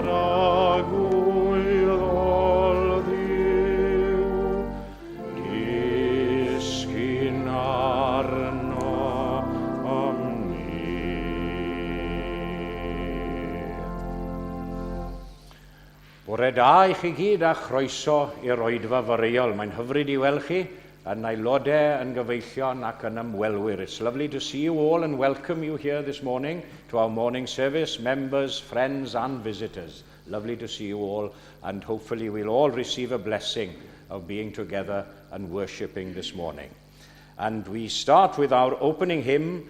cragwydd ol ddiw, disgyn arno am ni. Bore da i chi gyd a chroeso i'r oedfa fyrreol. Mae'n hyfryd i weld chi yn aelodau yn gyfeillion ac yn ymwelwyr. It's lovely to see you all and welcome you here this morning to our morning service, members, friends and visitors. Lovely to see you all, and hopefully we'll all receive a blessing of being together and worshipping this morning. And we start with our opening hymn,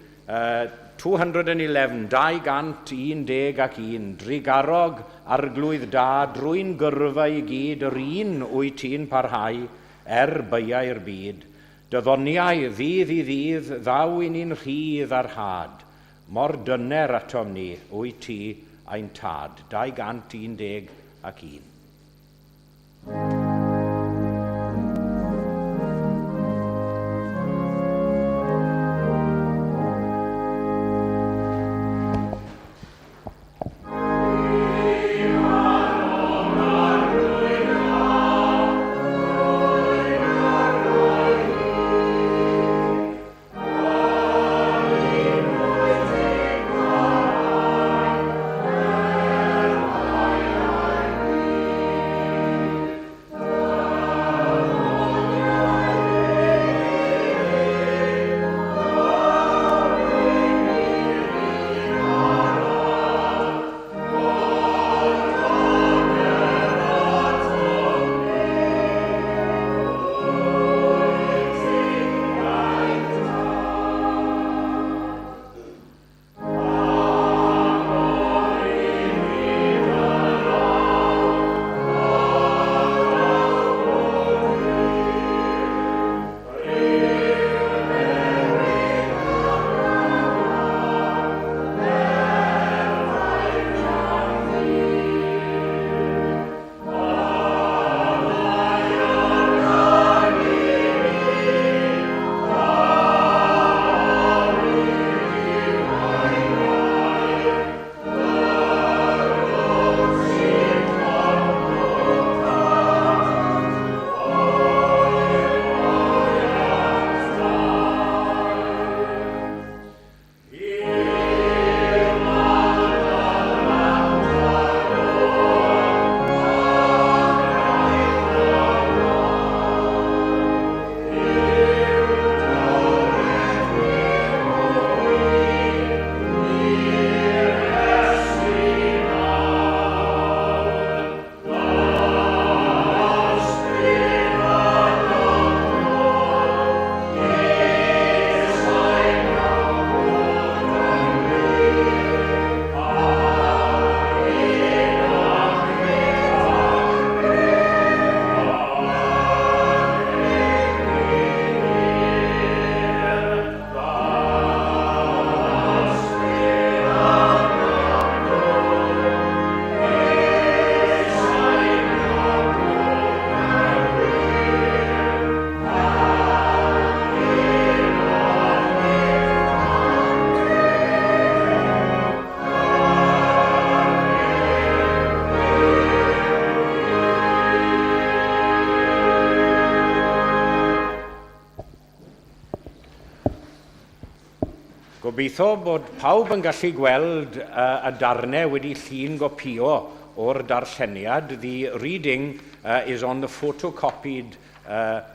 211, 211, Drigarog arglwydd da, drwy'n gyrfa i gyd, yr un wyt ti'n parhau, byai'r byd. Dyddoniau ddydd i ddydd, ddaw i ni'n rhydd ar had, mor dyner atom ni, wyt ti ein tad. 211. Gobeithio bod pawb yn gallu gweld y darnau wedi llun gopio o'r darlleniad. The reading is on the photocopied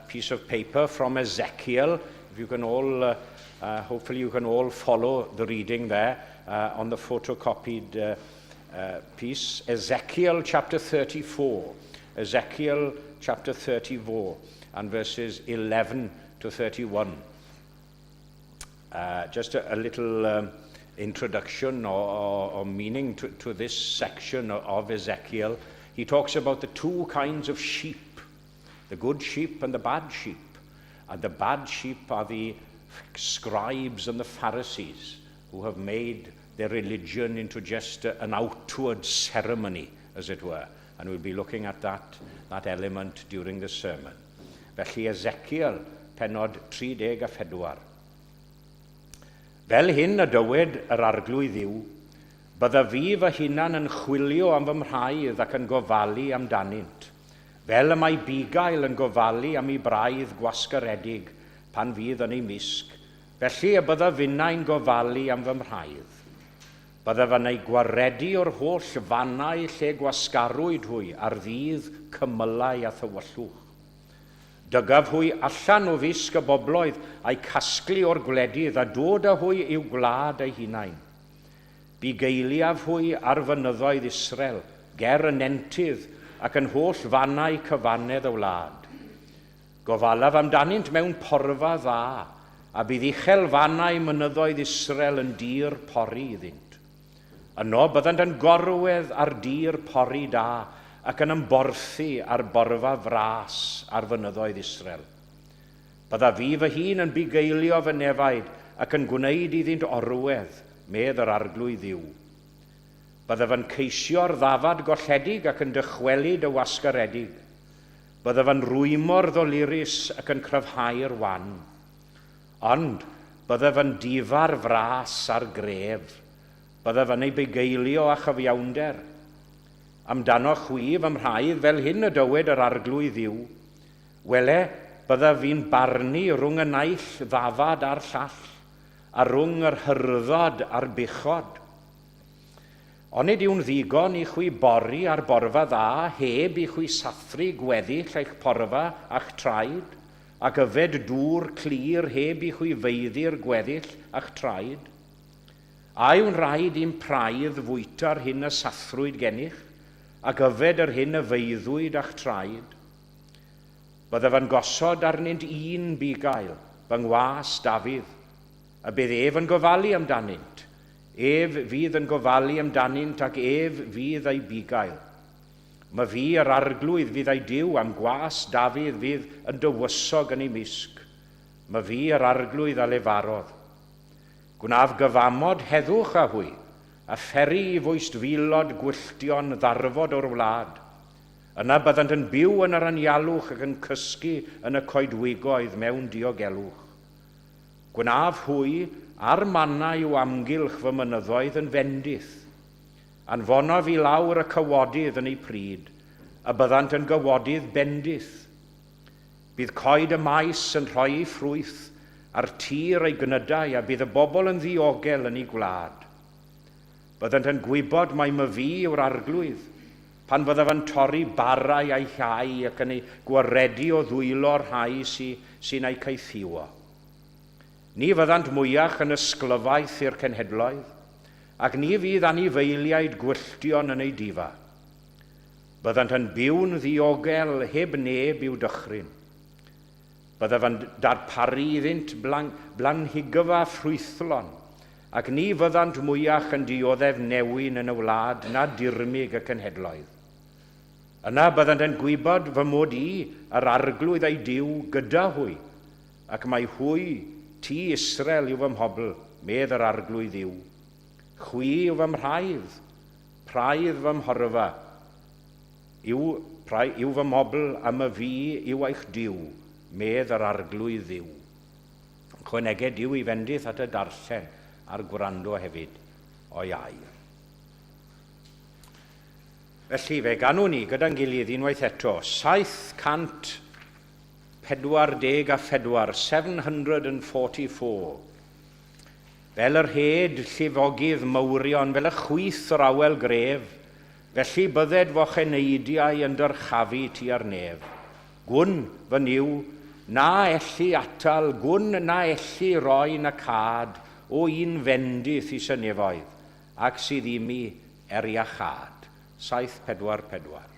piece of paper from Ezekiel. If you can all, hopefully you can all follow the reading there on the photocopied piece. Ezekiel chapter 34. Ezekiel chapter 34 and verses 11 to 31. Just a little introduction or meaning to this section of Ezekiel. He talks about the two kinds of sheep, the good sheep and the bad sheep. And the bad sheep are the scribes and the Pharisees who have made their religion into just an outward ceremony, as it were. And we'll be looking at that element during the sermon. Felly Ezekiel, pennod 34. Fel hyn y dywed yr arglwydd Dduw, Bydda fi fy hunan yn chwilio am fy mhraidd ac yn gofalu amdanynt, fel y mae bugail yn gofalu am ei braidd gwasgaredig pan fydd yn ei misg, felly y bydda finnau'n gofalu am fy mhraidd. Bydda fy'n ei gwaredu o'r holl fannau lle gwasgarwyd hwy ar ddydd cymylau a thywyllwch. Dygaf hwy allan o fisg y bobloedd a'i casglu o'r gwledydd a dod â hwy i'w gwlad ei hunain. Bu geiliaf hwy ar fynyddoedd Israel, ger y nentydd ac yn holl fannau cyfannedd y wlad. Gofalaf amdanynt mewn porfa dda, a bydd uchel fannau mynyddoedd Israel yn dir pori iddynt. Yno byddant yn gorwedd ar dir pori da ac yn ymborthu ar borfa fras ar fynyddoedd Israel. Bydda fi fy hun yn bugeilio fy nefaid ac yn gwneud iddynt orwedd, medd yr arglwydd Dduw. Bydda fy'n ceisio'r ddafad golledig ac yn dychwelyd y wasgaredig. Bydda fy'n rwymo'r ddolurus ac yn cryfhau'r wan. Ond bydda fy'n difar fras ar gref. Bydda fy'n ei bugeilio a chyfiawnder. Amdano chwi fy mhraidd fel hyn y dywed yr arglwydd Dduw. Wele, bydda fi'n barnu rhwng y naill ddafad a'r llall, a rhwng yr hyrddod a'r buchod. Onid yw'n ddigon i chwi bori ar borfa dda heb i chwi sathru gweddill eich porfa a'ch traed, ac yfed dŵr clir heb i chwi feiddi'r gweddill a'ch traed? A yw'n rhaid i'n praidd fwyta'r hyn y sathrwyd gennych, ac yfed yr hyn y feiddwyd a'ch traed? Bydda fy'n gosod arnynt un bugail, fy ngwas Dafydd, a bydd ef yn gofalu amdanynt. Ef fydd yn gofalu amdanynt ac ef fydd ei bugail. Mae fi yr arglwydd fydd ei Duw am gwas Dafydd fydd yn dywysog yn ei misg. Mae fi yr arglwydd a lefarodd. Gwnaf gyfamod heddwch a hwy, a pheri i fwyst filod gwylltion ddarfod o'r wlad. Yna byddant yn byw yn yr anialwch ac yn cysgu yn y coedwigoedd mewn diogelwch. Gwnaf hwy ar mannau o amgylch fy mynyddoedd yn fendith. Anfonof i lawr y cywodydd yn ei pryd, a byddant yn gywodydd bendith. Bydd coed y maes yn rhoi ei ffrwyth, ar tir ei gnydau, a bydd y bobl yn ddiogel yn ei gwlad. Byddant yn gwybod mai my fi yw'r arglwydd, pan fyddaf yn torri barau a'i hau ac yn ei gwaredu o ddwylo'r hau sy'n ei caethiwo. Ni fyddant mwyach yn ysglyfaeth i'r cenhedloedd, ac ni fydd anifeiliaid gwylltion yn ei difa. Byddant yn byw'n ddiogel heb neb i'w dychryn. Byddaf yn darparu iddynt blanhigyfa ffrwythlon, ac ni fyddant mwyach yn dioddef newyn yn y wlad na dirmig y cenhedloedd. Yna byddant yn gwybod fy mod i yr arglwydd ei Duw gyda hwy, ac mae hwy ti Israel yw fy mhobl, medd yr arglwydd Dduw. Chwi yw fy mhraidd, praidd fy mhorfa, yw fy mobl a my fi yw eich Duw, medd yr arglwydd Dduw. Chwanegau Duw i fendith at y darllen a'r gwrando hefyd o iair. Felly fe ganwn ni gyda'n gilydd unwaith eto 744, 744. Fel yr hed llifogydd mawrion, fel y chwith yr awel gref, felly bydded focheneidiau yn dyrchafu tua'r nef. Gwn fy niw, na elli atal, gwn na elli roi na cad, o un fendith i synefoedd, ac sydd imi eriachad. 744.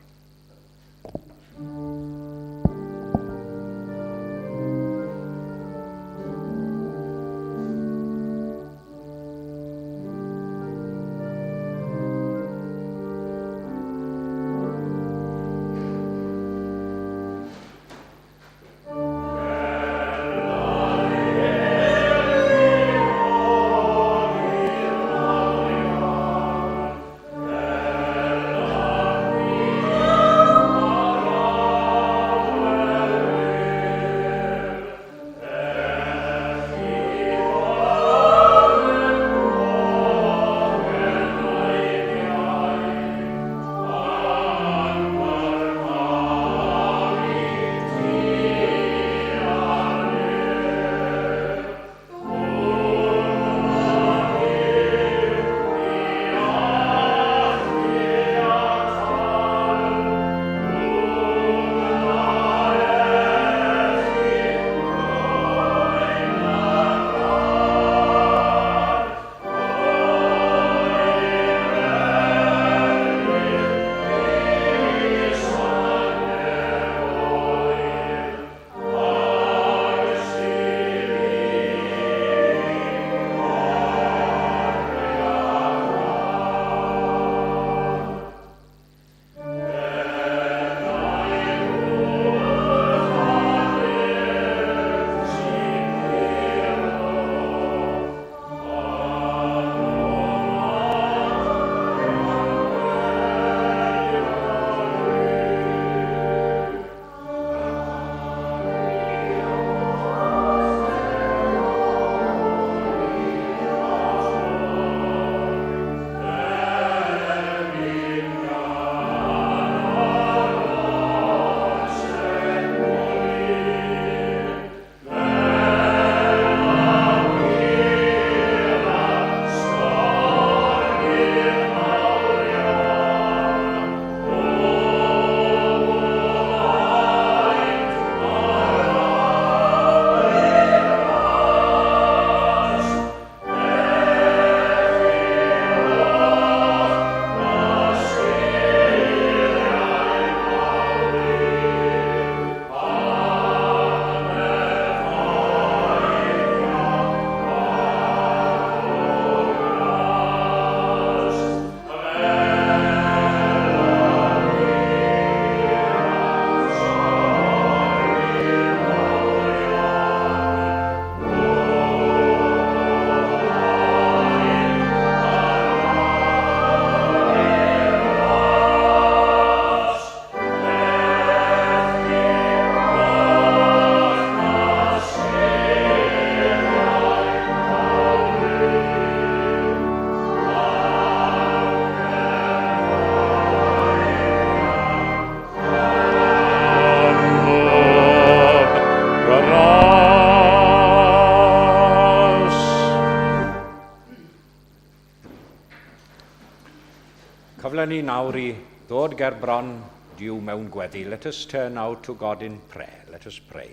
Cyfle ni nawr I ddod ger bron Duw mewn gweddi. Let us turn now to God in prayer. Let us pray.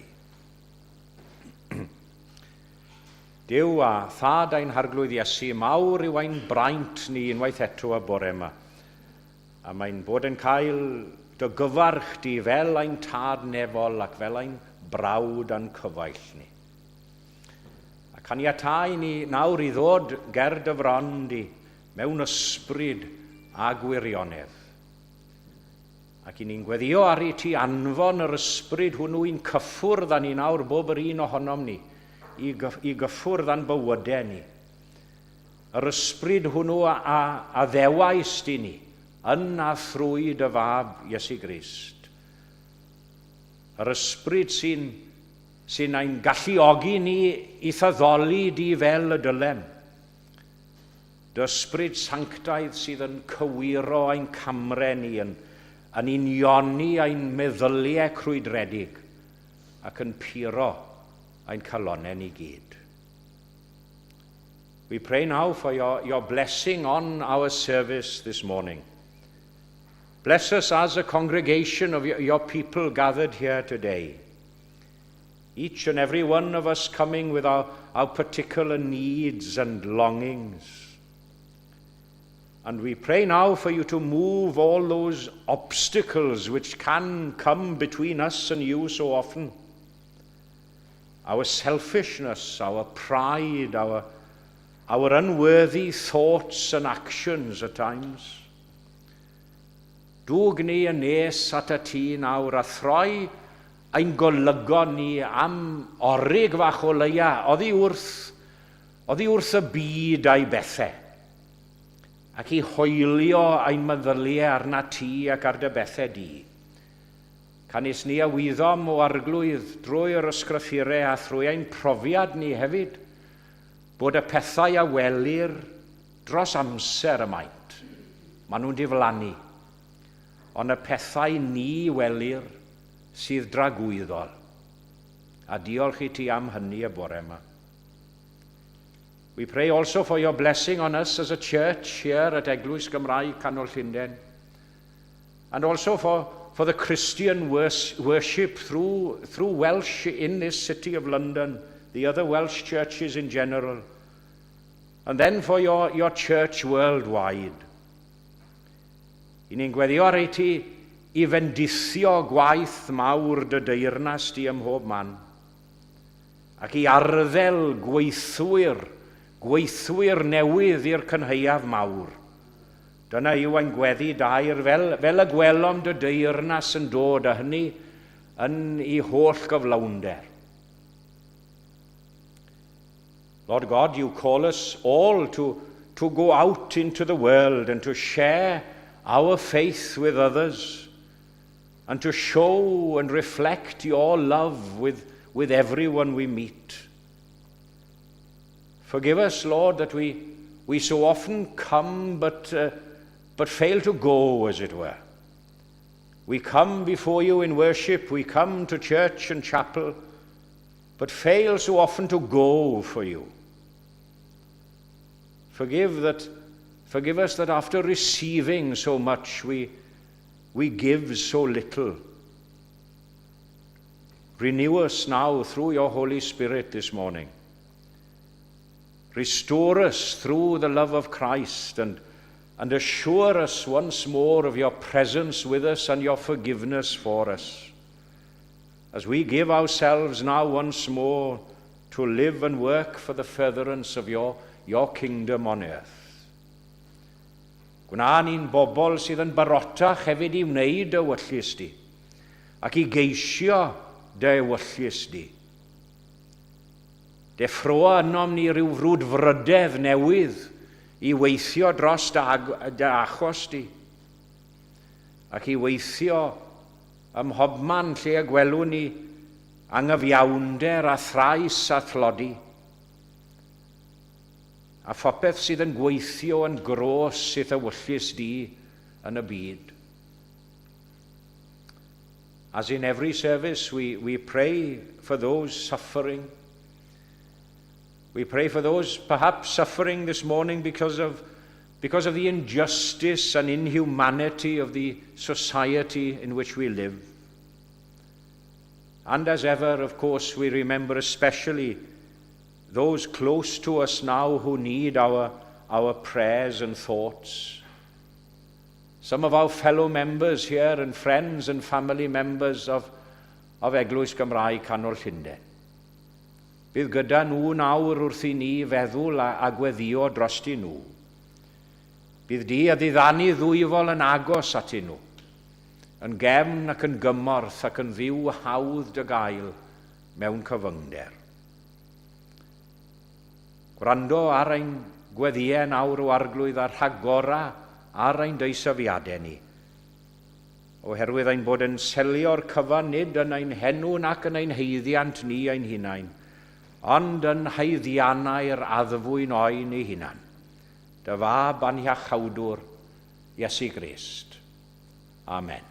Duw a thad ein harglwydd Iesu, mawr yw ein braint ni unwaith eto y bore yma. A mae'n bod yn cael dy gyfarch di fel ein tad nefol ac fel ein brawd a'n cyfaill ni. A caniatau ni nawr I ddod ger dy fron di mewn ysbryd a gwirionedd. Ac I ni'n gweddio ar I ti anfon yr ysbryd hwnnw i'n cyffwrdd â ni nawr bob yr un ohonom ni, I gyffwrdd a'n bywydau ni. Yr ysbryd hwnnw a ddewais di ni, yn a thrwy dy fab Iesu Grist. Yr ysbryd sy'n ein galluogi ni I thaddoli di fel y dylem. Dy ysbryd sanctaidd sydd yn cywiro ein camre ni, yn unioni ein meddyliau crwydredig ac yn puro ein calonau ni gyd. We pray now for your blessing on our service this morning. Bless us as a congregation of your people gathered here today. Each and every one of us coming with our particular needs and longings. And we pray now for you to move all those obstacles which can come between us and you so often. Our selfishness, our pride, our unworthy thoughts and actions at times. Dwg ni yn nes at y ti nawr a throi ein golygon ni am orig fach o leia oddi wrth y byd a'i bethau. Ac I hoelio ein meddyliau arna ti ac ar dy bethau di. Canis ni a wyddom o arglwydd drwy'r ysgrythurau a thrwy ein profiad ni hefyd, bod y pethau a welir dros amser y maint. Maen nhw'n diflannu. Ond y pethau ni welir sydd dragwyddol. A diolch I ti am hynny y bore yma. We pray also for your blessing on us as a church here at Eglwys Gymraeg, Canol Llundain. And also for the Christian worship through Welsh in this city of London, the other Welsh churches in general. And then for your church worldwide. I ni'n gweddio ar ei ti I fendithio gwaith mawr dy deyrnas di ym mhob man. Ac I arddel gweithwyr newydd i'r cynheuaf mawr. Dyna yw ein gweddi dair fel y gwelom dy deyrnas yn dod â hynny yn ei holl gyflawnder. Lord God, you call us all to go out into the world and to share our faith with others and to show and reflect your love with everyone we meet. Forgive us, Lord, that we so often come but fail to go, as it were. We come before you in worship, we come to church and chapel, but fail so often to go for you. Forgive us that after receiving so much, we give so little. Renew us now through your Holy Spirit this morning. Restore us through the love of Christ and assure us once more of your presence with us and your forgiveness for us, as we give ourselves now once more to live and work for the furtherance of your kingdom on earth. Gwna ni'n bobl sydd yn barotach hefyd I wneud dy wyllus di, ac I geisio dy wyllus di. Deffroa ynom ni ryw frwdfrydedd newydd I weithio dros dy achos di, ac I weithio ym mhobman lle y gwelwn ni angyfiawnder a thrais a thlodi, a phopeth sydd yn gweithio yn gros sydd y wyllus di yn y byd. As in every service, we pray for those suffering. We pray for those perhaps suffering this morning because of because of the injustice and inhumanity of the society in which we live. And as ever, of course, we remember especially those close to us now who need our prayers and thoughts. Some of our fellow members here and friends and family members of Eglwys Gymraeg Canol Llundain. Bydd gyda nhw nawr wrth i ni feddwl a gweddio drosti nhw. Bydd di a ddiddannu ddwyfol yn agos atyn nhw, yn gefn ac yn gymorth ac yn ddiw hawdd dy gael mewn cyfyngder. Gwrando ar ein gweddiau nawr o arglwydd a'r rhagora ar ein deisafiadau ni, oherwydd ein bod yn selio'r cyfan nid yn ein henw nac yn ein heiddiant ni ein hunain, ond yn haeddiannau'r addfwyn oen ei hunan. Dy fab anhiachawdwr, Iesu Grist. Amen.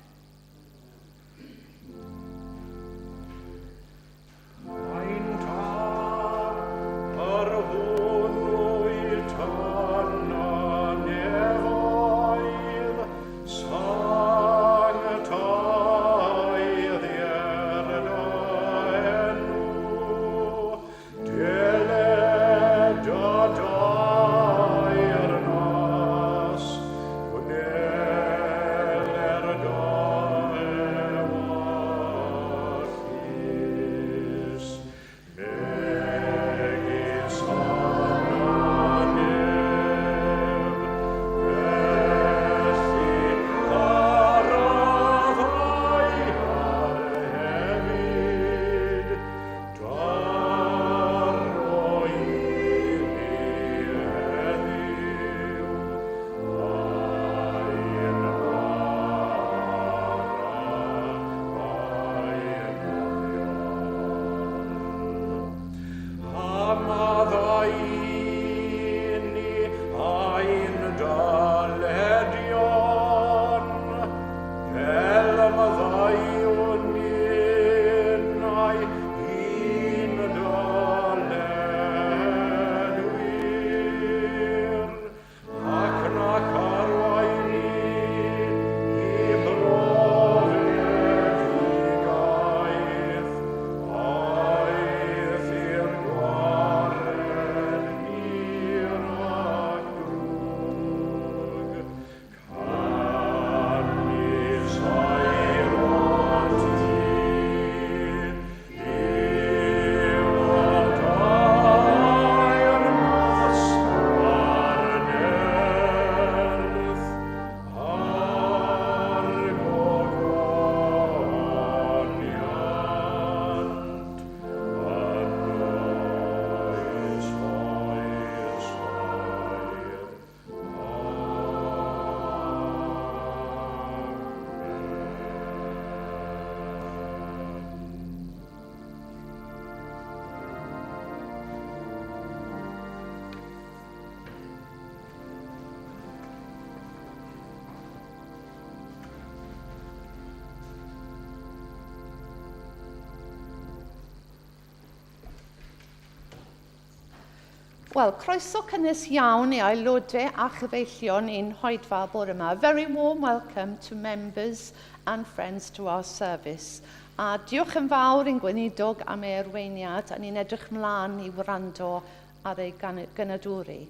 Wel, croeso cynnes iawn i aelodau a chyfeillion i'n hoedfa bore yma. Very warm welcome to members and friends to our service. A diolch yn fawr i'n gweinidog am ei arweiniad, a ni'n edrych mlaen i wrando ar ei gynadwri.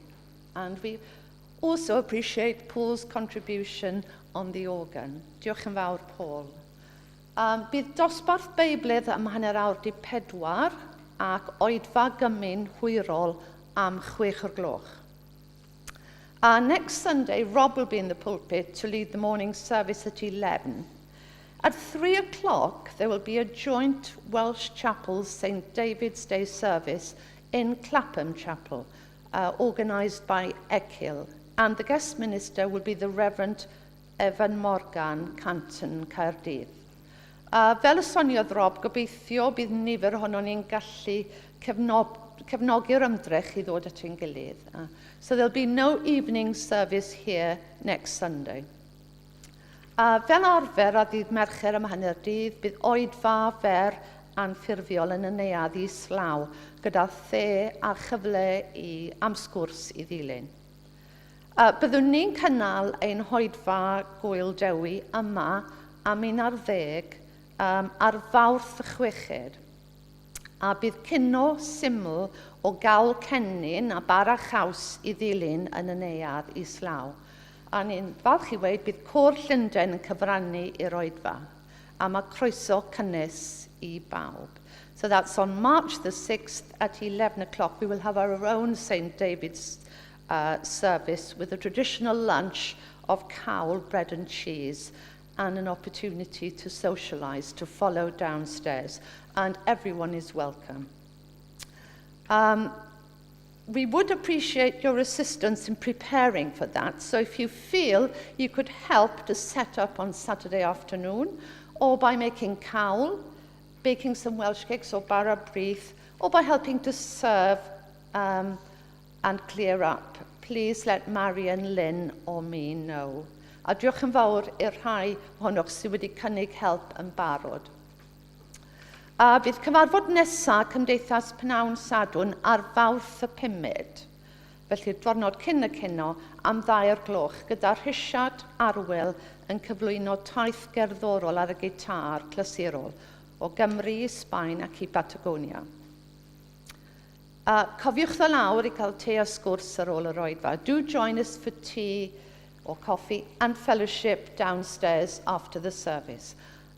And we also appreciate Paul's contribution on the organ. Diolch yn fawr, Paul. Bydd dosbarth Beiblydd am hanner awr 4 ac oedfa gymyn hwyrol am 6:00. Next Sunday, Rob will be in the pulpit to lead the morning service at 11. At 3:00, there will be a joint Welsh Chapel St. David's Day service in Clapham Chapel, organised by Eglwys, and the guest minister will be the Reverend Evan Morgan, Canton, Caerdydd. Fel y soniodd Rob, gobeithio bydd nifer ohonon ni'n gallu cefnogi'r ymdrech i ddod at ein gilydd. So there'll be no evening service here next Sunday. Fel arfer a ddydd Mercher am hanner dydd, bydd oedfa fer anffurfiol yn y neuadd islaw gyda the a chyfle am sgwrs i ddilyn. Byddwn ni'n cynnal ein hoedfa gwyl dewi yma am 11 ar Fawrth y 6. A bydd cino syml o gael cennin a bara chaws i ddilyn yn y neuadd islaw. A ni'n falch i weid bydd Côr Llundain yn cyfrannu i'r oedfa. A mae croeso cynnes i bawb. So that's on March the 6th at 11 o'clock. We will have our own St. David's service with a traditional lunch of cawl, bread and cheese, and an opportunity to socialise, to follow downstairs. And everyone is welcome. We would appreciate your assistance in preparing for that. So if you feel you could help to set up on Saturday afternoon, or by making cawl, baking some Welsh cakes or bara brith, or by helping to serve and clear up, please let Marian, Lynn or me know. A diolch yn fawr i'r rhai ohonoch sydd wedi cynnig help yn barod. A bydd cyfarfod nesaf Cymdeithas Pnawn Sadwn ar Fawrth y 5. Felly'r diwrnod cyn y cino am 2:00 gyda Rhisiad Arwyl yn cyflwyno taith gerddorol ar y gitar clasurol o Gymru, Sbaen ac i Patagonia. Cofiwch ddod lawr i cael te a sgwrs ar ôl yr oedfa. Do join us for tea or coffee and fellowship downstairs after the service.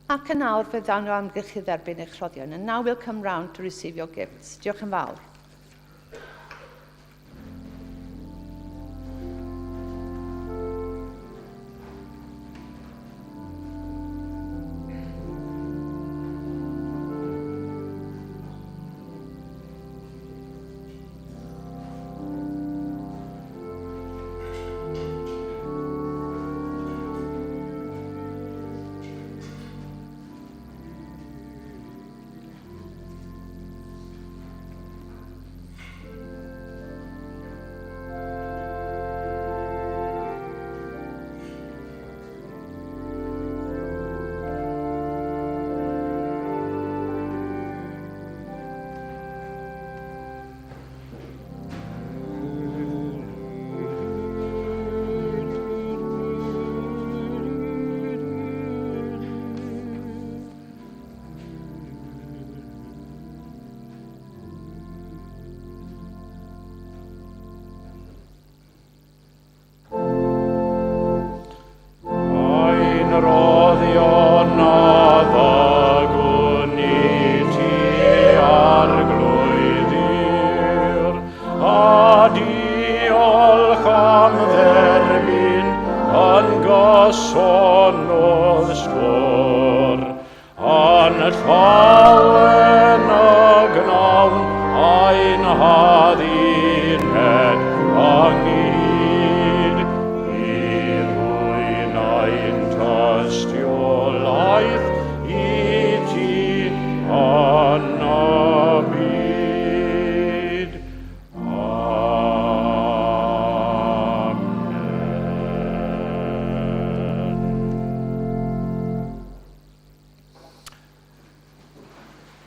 Ac yn nawr fe ddawn nhw amgylch i dderbyn eich rhoddion. And now we'll come round to receive your gifts. Diolch yn fawr.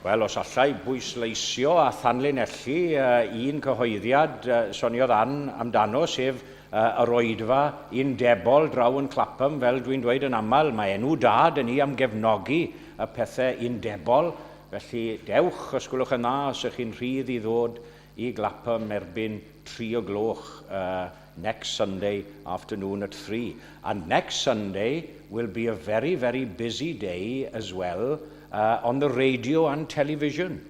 Wel, os allai bwysleisio a thanlinellu un cyhoeddiad soniodd amdano, sef yr oedfa undebol draw yn Clapham, fel dwi'n dweud yn aml, mae enw da dyn ni am gefnogi y pethau undebol, felly dewch os gwelwch yn dda os ych chi'n rhydd i ddod i Clapham erbyn 3:00 next Sunday afternoon at 3. And next Sunday will be a very, very busy day as well, on the radio and television,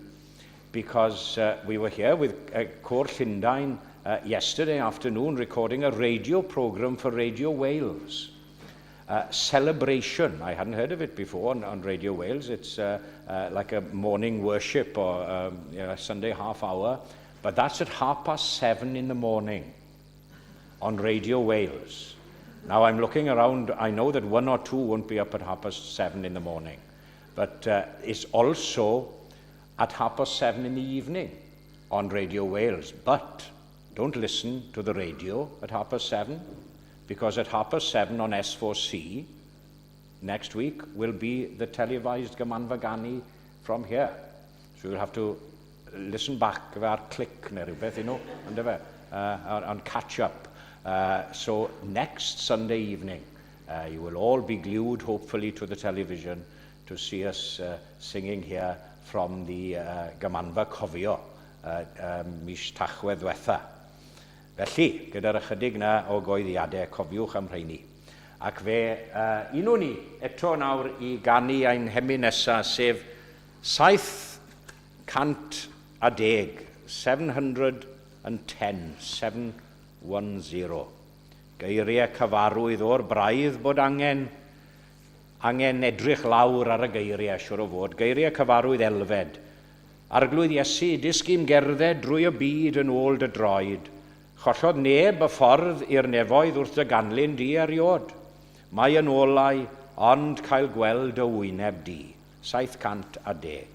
because we were here with Côr Llundain yesterday afternoon recording a radio programme for Radio Wales. Celebration, I hadn't heard of it before on Radio Wales. It's like a morning worship or a Sunday half hour, but that's at 7:30 in the morning on Radio Wales. Now I'm looking around, I know that 1 or 2 won't be up at 7:30 in the morning. But it's also at 7:30 in the evening on Radio Wales. But don't listen to the radio at 7:30, because at 7:30 on S4C next week will be the televised Gymanfagani from here. So you'll have to listen back ar click neu rhywbeth, and catch up. So next Sunday evening, you will all be glued, hopefully, to the television to see us singing here from the Gymanfa Cofio mis Tachwedd diwetha. Felly, gyda'r ychydig na o goeddiadau, cofiwch am rheini. Ac fe unwn ni eto nawr I ganu ein hemi nesa, sef 710, 710. Geiriau cyfarwydd o'r braidd bod angen edrych lawr ar y geiriau, siwr o fod. Geiriau cyfarwydd elfed. Arglwydd Iesu, disgym gerdded drwy y byd yn ôl dy droed. Chollodd neb y ffordd i'r nefoedd wrth y ganlyn di eriod. Mae yn olau, ond cael gweld y wyneb di. 710.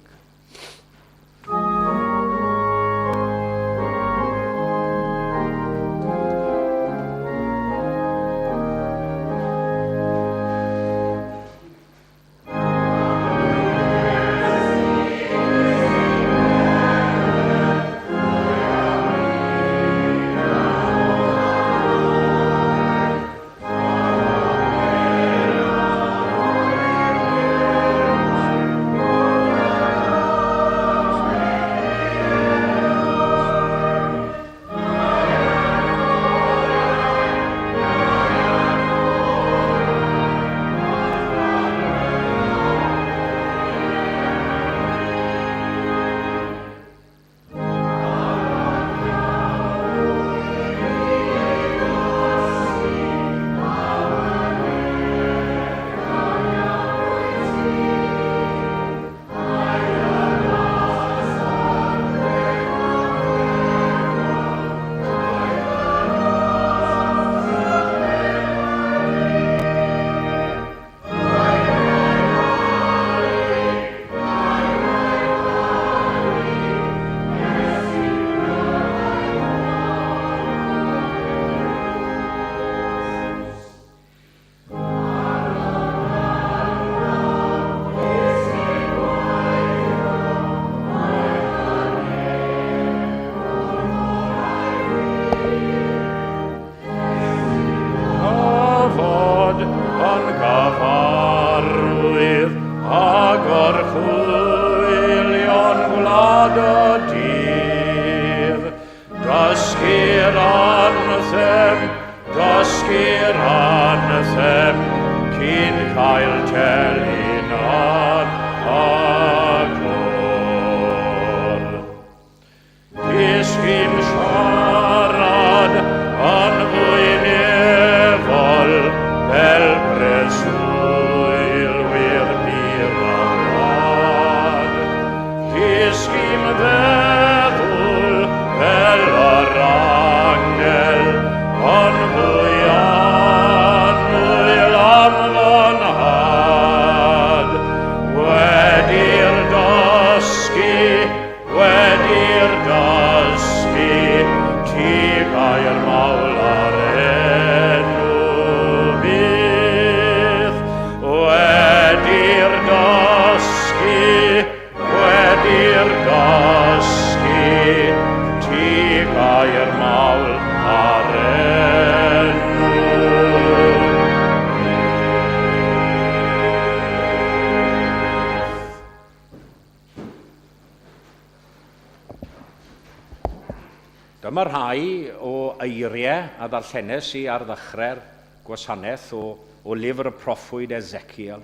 Dyma rhai o eiriau a ddarllenes I ar ddechrau'r gwasanaeth o lyfr y proffwyd Ezekiel.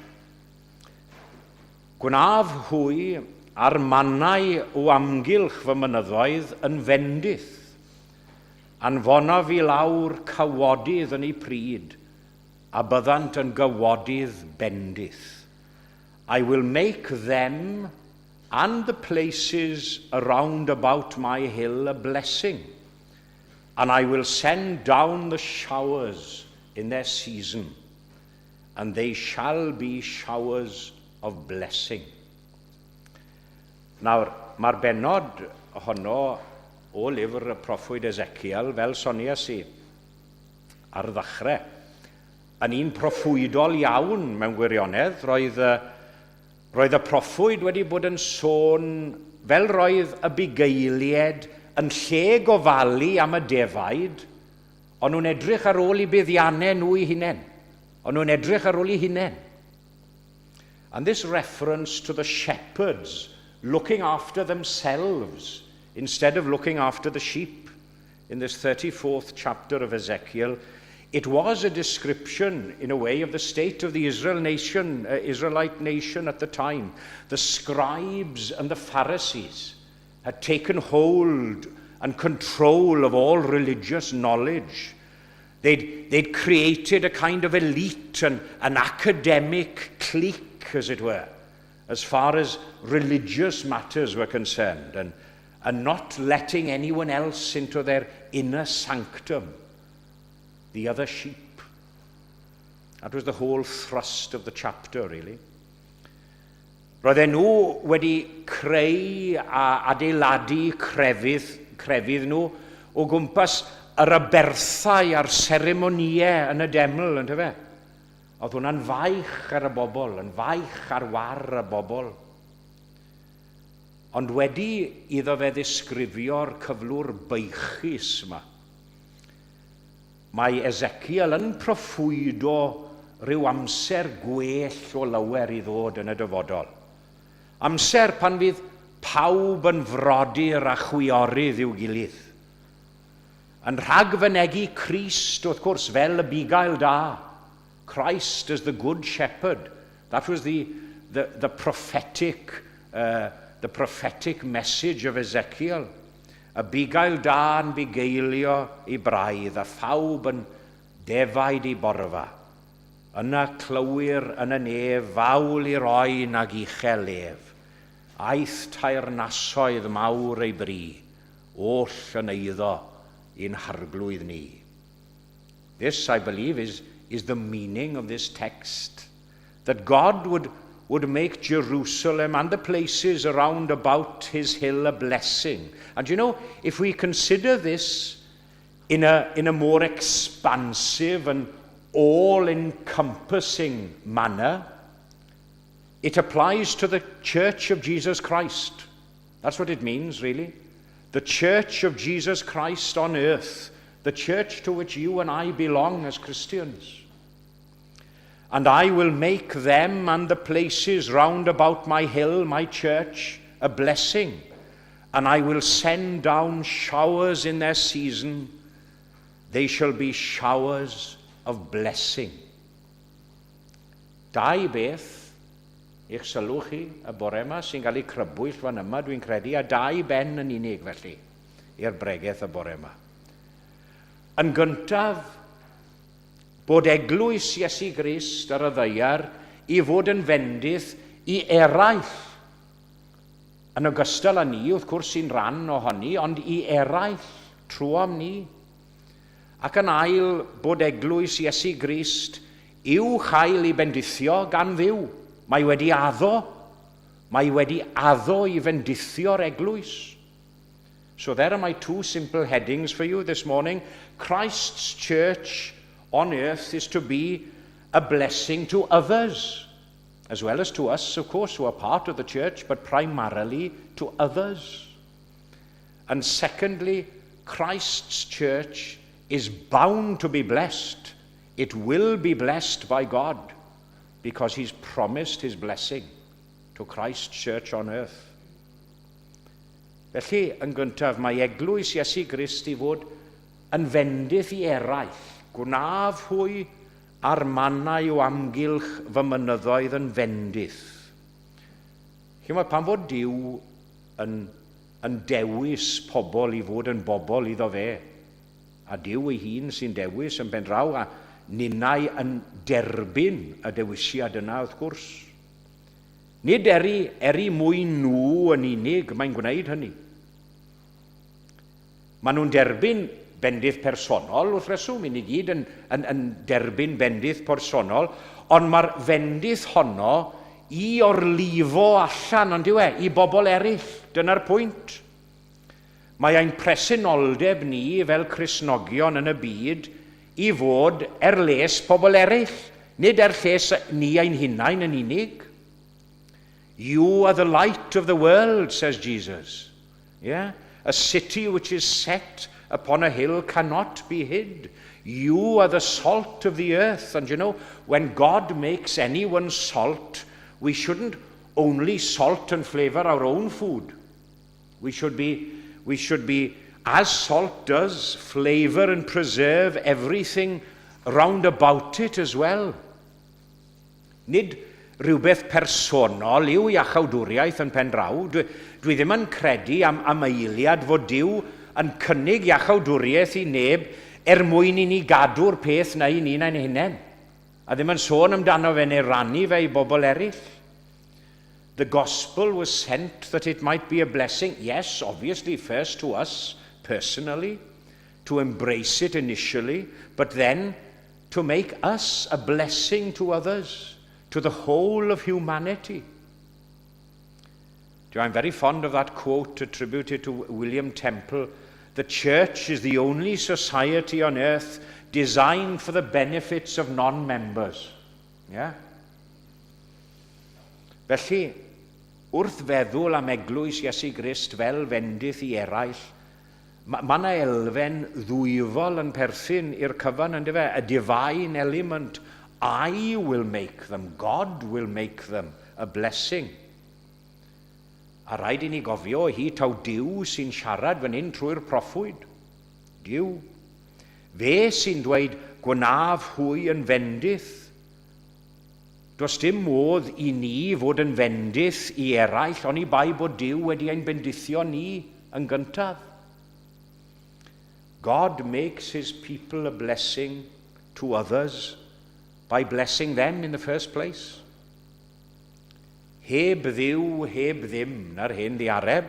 Gwnaf hwy ar mannau o amgylch fy mynyddoedd yn fendith, anfonaf I lawr cawodydd yn ei pryd, a byddant yn gawodydd bendith. I will make them and the places around about my hill a blessing, and I will send down the showers in their season, and they shall be showers of blessing. Nawr, mae'r benod honno o lyfr y proffwyd Ezekiel, fel soniais I ar ddechrau, yn un proffwydol iawn mewn gwirionedd. Roedd y proffwyd wedi bod yn sôn fel roedd y bugeilied yn lle gofalu am y defaid, Ond nhw'n edrych ar ôl I buddiannau nhw I hunain. Ond nhw'n edrych ar ôl I hunain. And this reference to the shepherds looking after themselves instead of looking after the sheep in this 34th chapter of Ezekiel, it was a description, in a way, of the state of the Israelite nation at the time. The scribes and the Pharisees had taken hold and control of all religious knowledge. They'd created a kind of elite and an academic clique, as it were, as far as religious matters were concerned, and not letting anyone else into their inner sanctum, the other sheep. That was the whole thrust of the chapter, really. Roedden nhw wedi creu a adeiladu crefydd nhw o gwmpas yr aberthau a'r seremoniau yn y deml, yn tyfe? Oedd hwnna'n faich ar y bobl, yn faich ar war y bobl. Ond wedi iddo fe ddisgrifio'r cyflwr beichus yma, mae Ezekiel yn proffwydo rhyw amser gwell o lawer I ddod yn y dyfodol. Amser pan fydd pawb yn frodyr a chwiorydd i'w gilydd. Yn rhagfynegu Crist, wrth gwrs, fel y bugail da. Christ as the good shepherd. That was the prophetic message of Ezekiel. Y bugail da yn bugeilio I braidd, a phawb yn defaid I borfa. Yna clywir yn y nef, fawl I roi nag uchel lef. Aeth tairnasoedd mawr ei bri, oll yn eiddo i'n harglwydd ni. This, I believe, is the meaning of this text, that God would make Jerusalem and the places around about his hill a blessing. And you know, if we consider this in a more expansive and all-encompassing manner, it applies to the Church of Jesus Christ. That's what it means, really. The Church of Jesus Christ on earth, the church to which you and I belong as Christians. And I will make them and the places round about my hill, my church, a blessing. And I will send down showers in their season. They shall be showers of blessing. Dau beth i'ch sylw chi y bore yma sy'n cael ei crybwyll fan yma, dwi'n credu, a dau ben yn unig felly i'r bregaeth y bore yma. Yn gyntaf, bod eglwys Iesu Grist ar y ddeiar I fod yn fendith I eraill, yn ogystal â ni, wrth gwrs sy'n rhan ohoni, ond I eraill trwy am ni. Ac yn ail, bod eglwys Iesu Grist i'w chael I bendithio gan Dduw. Mae wedi addo I fendithio'r eglwys. So there are my two simple headings for you this morning. Christ's church on earth is to be a blessing to others, as well as to us, of course, who are part of the church, but primarily to others. And secondly, Christ's church is bound to be blessed. It will be blessed by God, because he's promised his blessing to Christ's church on earth. Felly, yn gyntaf, mae eglwys Iesu Grist I fod yn fendith I eraill, Gwnaf hwy ar mannau o amgylch fy mynyddoedd yn fendith. Chi'n meddwl, pan fod Duw yn dewis pobl I fod yn bobl iddo fe, a Duw ei hun sy'n dewis yn ben draw, a ninnau yn derbyn y dewisiad yna, wrth gwrs. Nid eri mwy nhw yn unig mae'n gwneud hynny. Maen nhw'n derbyn bendith personol, wrth reswm, I ni gyd yn derbyn bendith personol, ond mae'r fendith honno I orlifo allan, ond yw I bobl eraill. Dyna'r pwynt. Mae ein presenoldeb ni fel Cristnogion yn y byd I fod les pobl eraill, nid les ni ein hunain yn unig. You are the light of the world, says Jesus. Yeah? A city which is set upon a hill cannot be hid. You are the salt of the earth. And you know, when God makes anyone salt, we shouldn't only salt and flavor our own food. We should be, as salt does, flavor and preserve everything round about it as well. Nid rhywbeth personol yw iachawdwriaeth yn pen draw. Dwi ddim yn credu am eiliad fod Duw yn cynnig iachawdwriaeth I neb mwyn I ni gadw'r peth na I ni'n ein hunain. A ddim yn sôn amdano fe neu rannu fe I bobl eraill. The gospel was sent that it might be a blessing, yes, obviously first to us personally, to embrace it initially, but then to make us a blessing to others, to the whole of humanity. I'm very fond of that quote attributed to William Temple. The church is the only society on earth designed for the benefits of non-members. Yeah? Felly, wrth feddwl am eglwys Iesu Grist fel fendith I eraill, mae yna elfen ddwyfol yn perthyn i'r cyfan, ynddo fe? A divine element. I will make them, God will make them a blessing. A rhaid I ni gofio hi taw Duw sy'n siarad fan hyn trwy'r proffwyd. Duw. Fe sy'n dweud gwnaf hwy yn fendith. Does dim modd I ni fod yn fendith I eraill, ond I bai bod Duw wedi ein bendithio ni yn gyntaf. God makes his people a blessing to others by blessing them in the first place. Heb ddiw, heb ddim, na'r hyn ddiareb.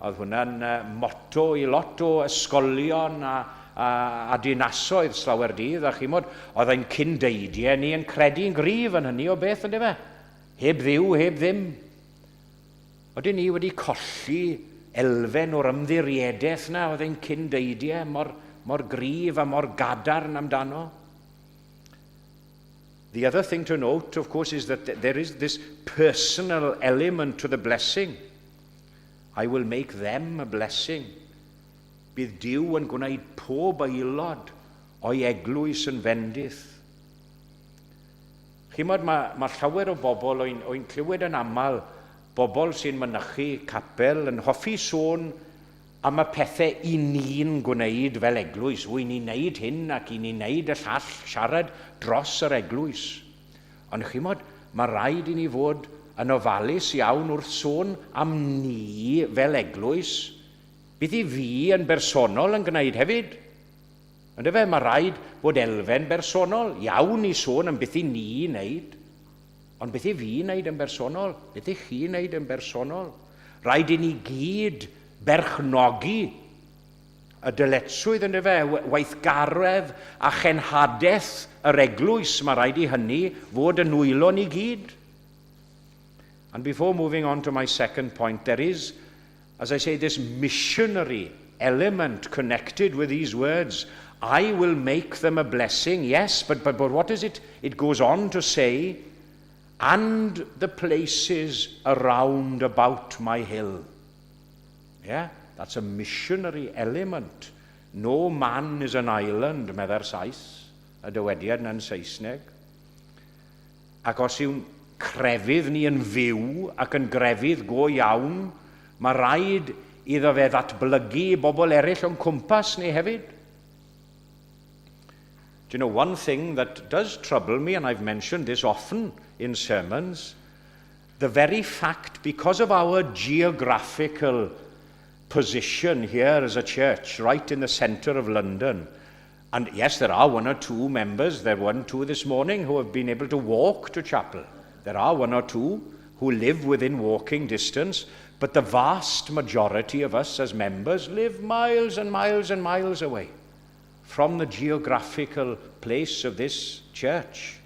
Oedd hwnna'n motto I lot o ysgolion a dinasoedd slawer dydd, a chymod, oedd ein cyndeidiau ni yn credu'n gryf yn hynny o beth, ynddo fe? Heb ddiw, heb ddim. Oedden ni wedi colli elfen o'r ymddiriedeth na, oedd ein cyndeidiau mor gryf a mor gadarn amdano. The other thing to note, of course, is that there is this personal element to the blessing. I will make them a blessing. Bydd Duw yn gwneud pob aelod o'i eglwys yn fendith. Chymod, mae llawer o bobl o'n clywed yn aml, bobl sy'n mynychu capel yn hoffi sôn am y pethau I ni'n gwneud fel eglwys. Wy'n ni'n neud hyn ac I ni'n neud y llall siarad dros yr eglwys. Ond chymod, mae rhaid I ni fod yn ofalus iawn wrth sôn am ni fel eglwys. Bydd I fi yn bersonol yn gwneud hefyd. Ond efe, mae rhaid bod elfen bersonol. Iawn I sôn am beth I ni wneud. Ond beth I fi wneud yn bersonol? Beth I chi wneud yn bersonol? Rhaid I ni gyd berchnogi y dyletswydd yn fe, weithgaredd a chenhadaeth yr eglwys, mae rhaid I hynny fod yn nwylo ni gyd. And before moving on to my second point, there is, as I say, this missionary element connected with these words. I will make them a blessing, yes, but what is it? It goes on to say, and the places around about my hill. Yeah, that's a missionary element. No man is an island, medda'r Saes, y dywediad na'n Saesneg. Ac os yw'n crefydd ni yn fyw ac yn grefydd go iawn, mae rhaid iddo fe ddatblygu bobl eraill o'n cwmpas ni hefyd. Do you know, one thing that does trouble me, and I've mentioned this often in sermons, the very fact, because of our geographical position here as a church, right in the centre of London. And yes, there are one or two members, there were 1 or 2 this morning, who have been able to walk to chapel. There are 1 or 2 who live within walking distance, but the vast majority of us as members live miles and miles and miles away from the geographical place of this church.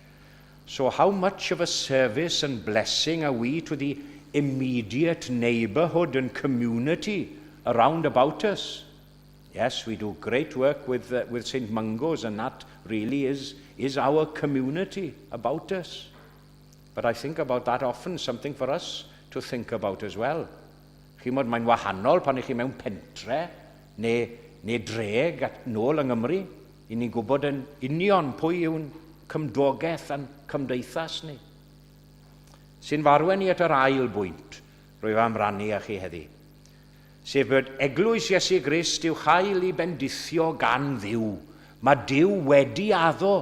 So how much of a service and blessing are we to the immediate neighbourhood and community around about us? Yes, we do great work with St. Mungo's, and that really is our community about us. But I think about that often, something for us to think about as well. Chymod, mae'n wahanol pan I chi mewn pentre, neu neu dreg at nôl yng Nghymru, i ni'n gwybod yn union pwy yw'n cymdogaeth a'n cymdeithas ni. Sy'n farwen ni at yr ail bwynt rwyf am rannu â chi heddi, sef bod Eglwys Iesu Grist i'w chael i bendithio gan Dduw. Mae Duw wedi addo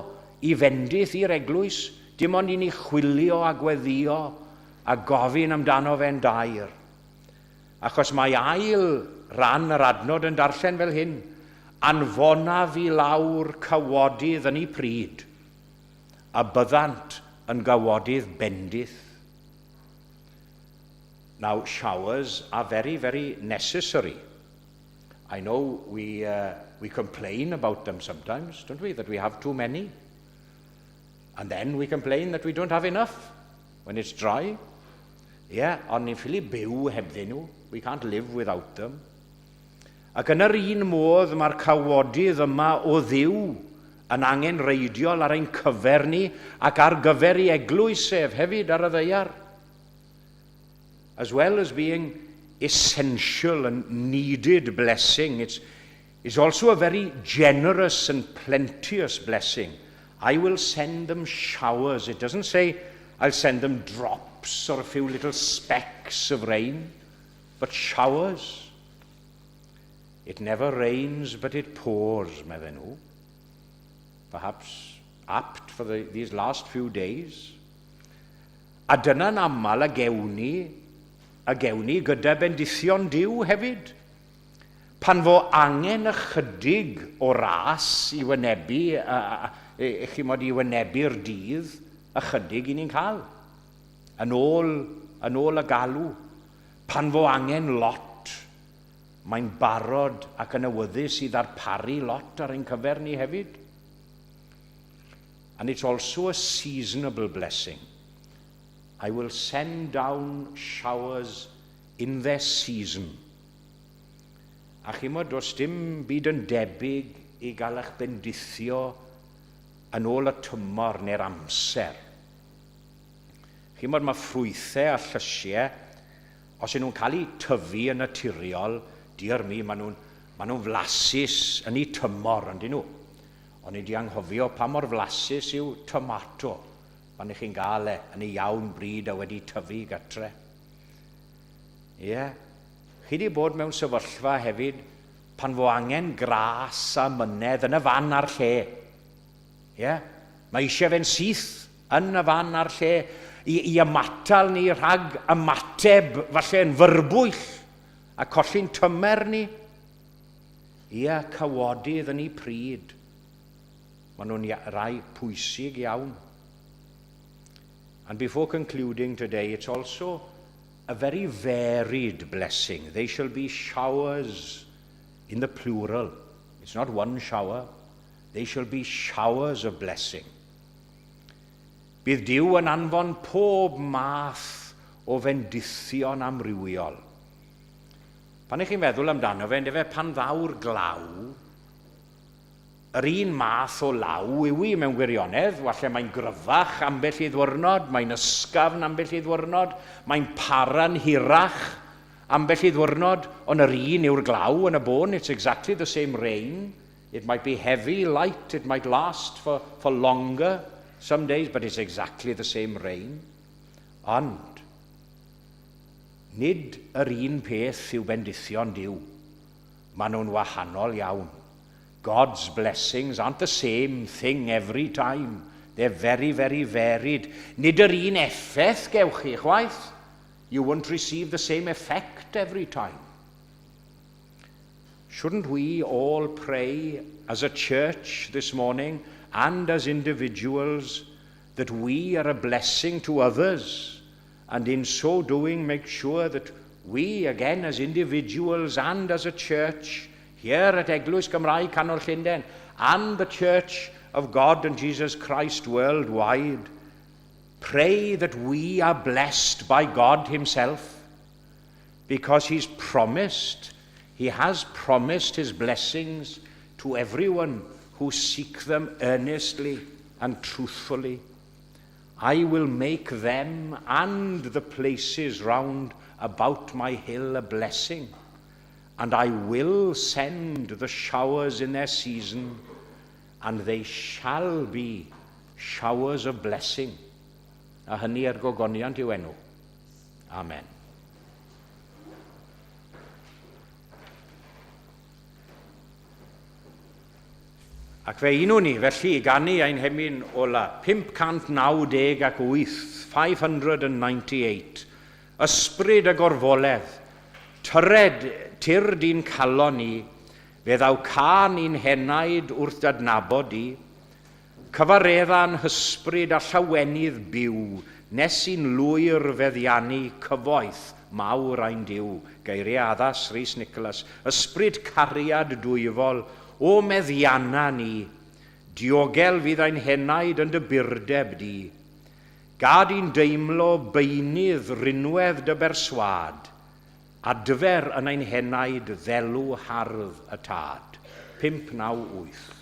i fendith i'r Eglwys, dim ond i ni chwilio a gweddio a gofyn amdano fe'n dair. Achos mae ail ran yr adnod yn darllen fel hyn, anfonaf i lawr cawodydd yn ei pryd, a byddant yn gawodydd bendith. Now, showers are very, very necessary. I know we complain about them sometimes, don't we, that we have too many. And then we complain that we don't have enough when it's dry. Yeah, ond ni'n ffili byw hebddyn nhw. We can't live without them. Ac yn yr un modd mae'r cawodydd yma o Dduw yn angen reidiol ar ein cyfer ni ac ar gyfer i eglwys sef hefyd ar y ddeiar. As well as being essential and needed blessing, it's also a very generous and plenteous blessing. I will send them showers. It doesn't say I'll send them drops or a few little specks of rain, but showers. It never rains, but it pours, medden nhw. Perhaps apt for these last few days. A dyna'n aml a gewn ni gyda bendithion Duw hefyd. Pan fo angen ychydig o ras i wynebu, i wynebu'r dydd, ychydig i ni'n cael. Yn ôl y galw. Pan fo angen lot, mae'n barod ac yn awyddus i ddarparu lot ar ein cyfer ni hefyd. And it's also a seasonable blessing. I will send down showers in their season. A chimod, does dim byd yn debyg i gael eich bendithio yn ôl y tymor neu'r amser. Chimod, mae ffrwythau a llysiau, os ydyn nhw'n cael eu tyfu yn naturiol, diar mi, maen nhw'n flasus yn eu tymor, yndyn nhw. Ond ni di anghofio pa mor flasus yw tomato, pan ych chi'n gael yn ei iawn bryd a wedi tyfu gatre. Ie. Chi di bod mewn sefyllfa hefyd pan fo angen gras a mynedd yn y fan ar lle. Ie. Mae eisiau fe'n syth yn y fan ar lle i ymatal ni rhag ymateb falle yn fyrbwyll a colli'n tymer ni. Ie, cawodydd yn ei pryd. Maen nhw'n rai pwysig iawn. And before concluding today, it's also a very varied blessing. They shall be showers in the plural. It's not one shower. They shall be showers of blessing. Bydd Duw yn anfon pob math o fendithion amrywiol. Pan ych chi'n meddwl amdano fe, ynddo fe pan ddaw'r glaw, yr un math o law yw i mewn gwirionedd, walle mae'n gryfach ambell i ddwrnod, mae'n ysgafn ambell i ddwrnod, mae'n para'n hirach ambell i ddwrnod, ond yr un yw'r glaw yn y bôn. It's exactly the same rain. It might be heavy, light, it might last for longer some days, but it's exactly the same rain. Ond, nid yr un peth yw bendithion Duw. Maen nhw'n wahanol iawn. God's blessings aren't the same thing every time. They're very, very varied. Nid yr un effaith gewch chi, chwaith. You won't receive the same effect every time. Shouldn't we all pray as a church this morning and as individuals that we are a blessing to others, and in so doing make sure that we, again as individuals and as a church, here at Eglwys Gymraeg Canol Llundain, and the Church of God and Jesus Christ worldwide, pray that we are blessed by God himself, because he has promised his blessings to everyone who seek them earnestly and truthfully. I will make them and the places round about my hill a blessing. and I will send the showers in their season, and they shall be showers of blessing. A hynny ar gogoniant yw enw. Amen. Ac fe unwn ni, felly, ganu ein hemyn ola, 598, 598, ysbryd y gorfoledd, tyred tir di'n calon ni, fe ddaw can i'n henaid wrth adnabod i, cyfaredda'n hysbryd a llawenydd byw, nes i'n lwyr feddiannu cyfoeth mawr ein diw, geiriau addas Rhys Nicholas, ysbryd cariad dwyfol, o meddianna ni, diogel fydd ein henaid yn dy byrdeb di, gad i'n deimlo beunydd rinwedd dy berswad, adfer yn ein henaid ddelw hardd y tad. 598.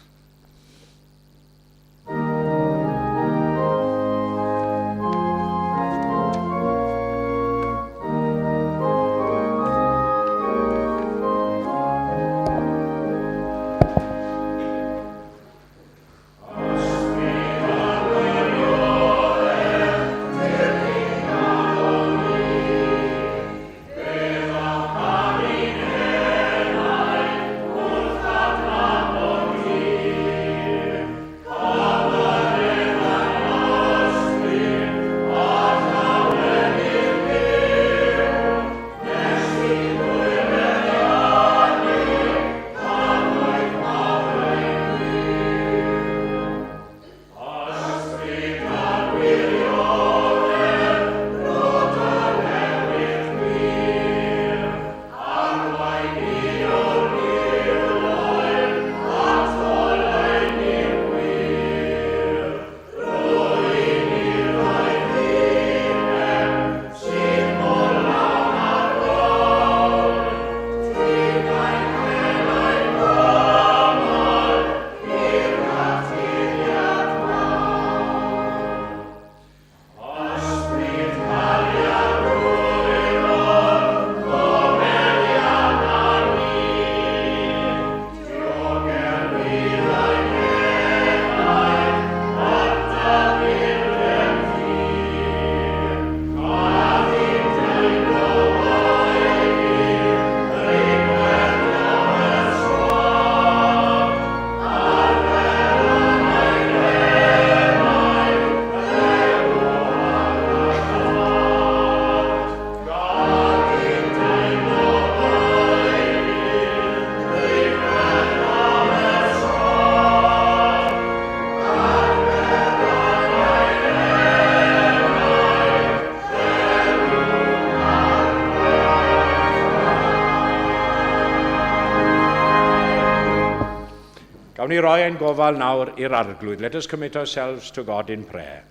Gawn ni roi ein gofal nawr i'r arglwydd. Let us commit ourselves to God in prayer.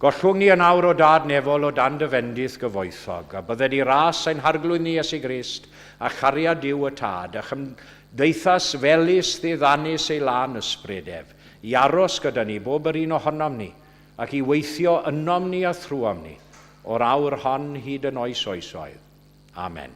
Gollwng ni yn awr o dad nefol o dan dyfendith gyfoethog, a bydde ni ras ein harglwydd ni Iesu Grist, a chariad Duw y tad, a chymdeithas felys ddiddannus ei lan ysbrydef, i aros gyda ni bob yr un ohonom ni, ac i weithio ynom ni a thrwom ni, o'r awr hon hyd yn oes oesoedd. Amen.